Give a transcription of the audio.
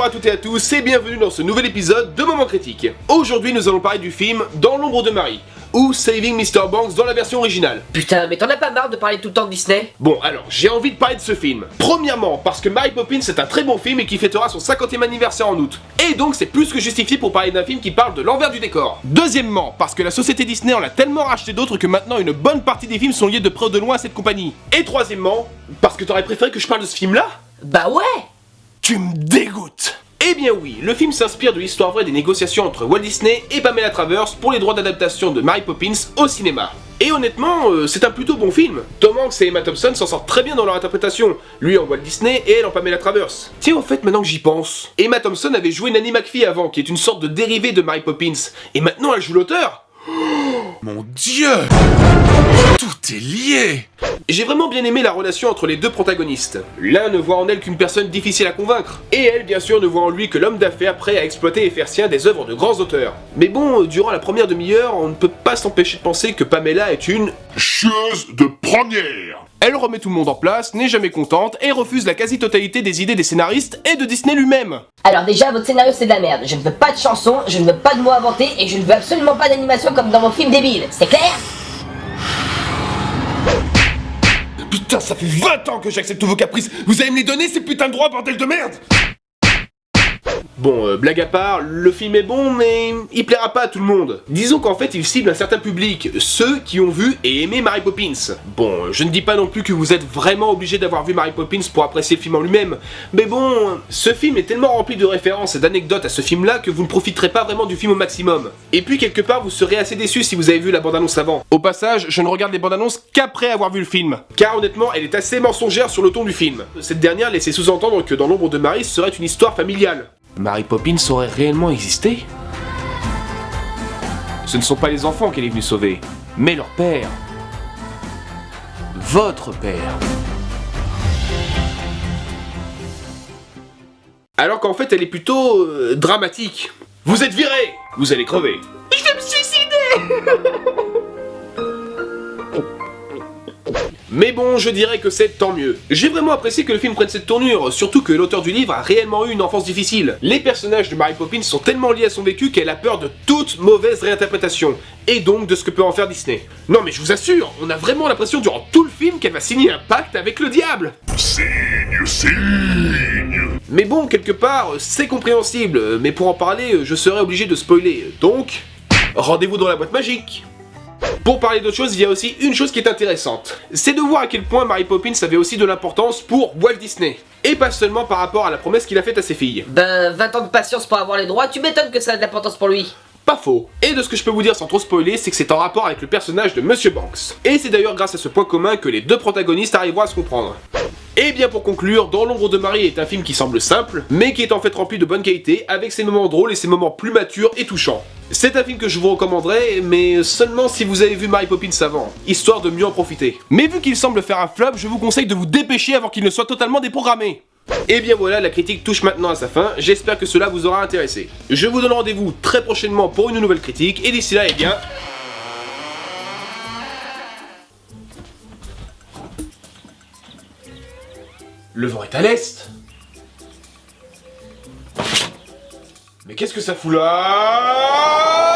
Bonjour à toutes et à tous et bienvenue dans ce nouvel épisode de Moment Critique. Aujourd'hui nous allons parler du film Dans l'ombre de Marie, ou Saving Mr. Banks dans la version originale. Putain, mais t'en as pas marre de parler tout le temps de Disney? Bon alors, j'ai envie de parler de ce film. Premièrement, parce que Mary Poppins est un très bon film et qui fêtera son 50e anniversaire en août. Et donc c'est plus que justifié pour parler d'un film qui parle de l'envers du décor. Deuxièmement, parce que la société Disney en a tellement racheté d'autres que maintenant une bonne partie des films sont liés de près ou de loin à cette compagnie. Et troisièmement, parce que t'aurais préféré que je parle de ce film-là? Bah ouais! Tu me dégoûtes! Eh bien oui, le film s'inspire de l'histoire vraie des négociations entre Walt Disney et Pamela Travers pour les droits d'adaptation de Mary Poppins au cinéma. Et honnêtement, c'est un plutôt bon film. Tom Hanks et Emma Thompson s'en sortent très bien dans leur interprétation, lui en Walt Disney et elle en Pamela Travers. Tiens, au fait, maintenant que j'y pense, Emma Thompson avait joué Nanny McPhee avant, qui est une sorte de dérivé de Mary Poppins, et maintenant elle joue l'auteur. Mon Dieu! Tout est lié! J'ai vraiment bien aimé la relation entre les deux protagonistes. L'un ne voit en elle qu'une personne difficile à convaincre, et elle bien sûr ne voit en lui que l'homme d'affaires prêt à exploiter et faire sien des œuvres de grands auteurs. Mais bon, durant la première demi-heure, on ne peut pas s'empêcher de penser que Pamela est une Chieuse de première! Elle remet tout le monde en place, n'est jamais contente, et refuse la quasi-totalité des idées des scénaristes et de Disney lui-même. Alors déjà, votre scénario c'est de la merde. Je ne veux pas de chansons, je ne veux pas de mots inventés, et je ne veux absolument pas d'animation comme dans vos films débiles. C'est clair? Putain, ça fait 20 ans que j'accepte tous vos caprices. Vous allez me les donner, ces putains de droits, bordel de merde! Bon, blague à part, le film est bon, mais il plaira pas à tout le monde. Disons qu'en fait, il cible un certain public, ceux qui ont vu et aimé Mary Poppins. Bon, je ne dis pas non plus que vous êtes vraiment obligé d'avoir vu Mary Poppins pour apprécier le film en lui-même, mais bon, ce film est tellement rempli de références et d'anecdotes à ce film-là que vous ne profiterez pas vraiment du film au maximum. Et puis quelque part, vous serez assez déçus si vous avez vu la bande-annonce avant. Au passage, je ne regarde les bandes-annonces qu'après avoir vu le film, car honnêtement, elle est assez mensongère sur le ton du film. Cette dernière laissait sous-entendre que Dans l'ombre de Marie serait une histoire familiale. Mary Poppins aurait réellement existé? Ce ne sont pas les enfants qu'elle est venue sauver, mais leur père. Votre père. Alors qu'en fait elle est plutôt dramatique. Vous êtes viré! Vous allez crever. Je vais me suicider! Mais bon, je dirais que c'est tant mieux. J'ai vraiment apprécié que le film prenne cette tournure, surtout que l'auteur du livre a réellement eu une enfance difficile. Les personnages de Mary Poppins sont tellement liés à son vécu qu'elle a peur de toute mauvaise réinterprétation, et donc de ce que peut en faire Disney. Non mais je vous assure, on a vraiment l'impression durant tout le film qu'elle va signer un pacte avec le diable. Signe! Mais bon, quelque part, c'est compréhensible, mais pour en parler, je serais obligé de spoiler, donc... rendez-vous dans la boîte magique. Pour parler d'autre chose, il y a aussi une chose qui est intéressante. C'est de voir à quel point Mary Poppins avait aussi de l'importance pour Walt Disney. Et pas seulement par rapport à la promesse qu'il a faite à ses filles. Ben, 20 ans de patience pour avoir les droits, tu m'étonnes que ça a de l'importance pour lui. Pas faux. Et de ce que je peux vous dire sans trop spoiler, c'est que c'est en rapport avec le personnage de Monsieur Banks. Et c'est d'ailleurs grâce à ce point commun que les deux protagonistes arriveront à se comprendre. Et bien pour conclure, Dans l'ombre de Marie est un film qui semble simple, mais qui est en fait rempli de bonne qualité, avec ses moments drôles et ses moments plus matures et touchants. C'est un film que je vous recommanderais, mais seulement si vous avez vu Mary Poppins avant, histoire de mieux en profiter. Mais vu qu'il semble faire un flop, je vous conseille de vous dépêcher avant qu'il ne soit totalement déprogrammé. Et bien voilà, la critique touche maintenant à sa fin, j'espère que cela vous aura intéressé. Je vous donne rendez-vous très prochainement pour une nouvelle critique, et d'ici là, eh bien... Le vent est à l'est. Mais qu'est-ce que ça fout là?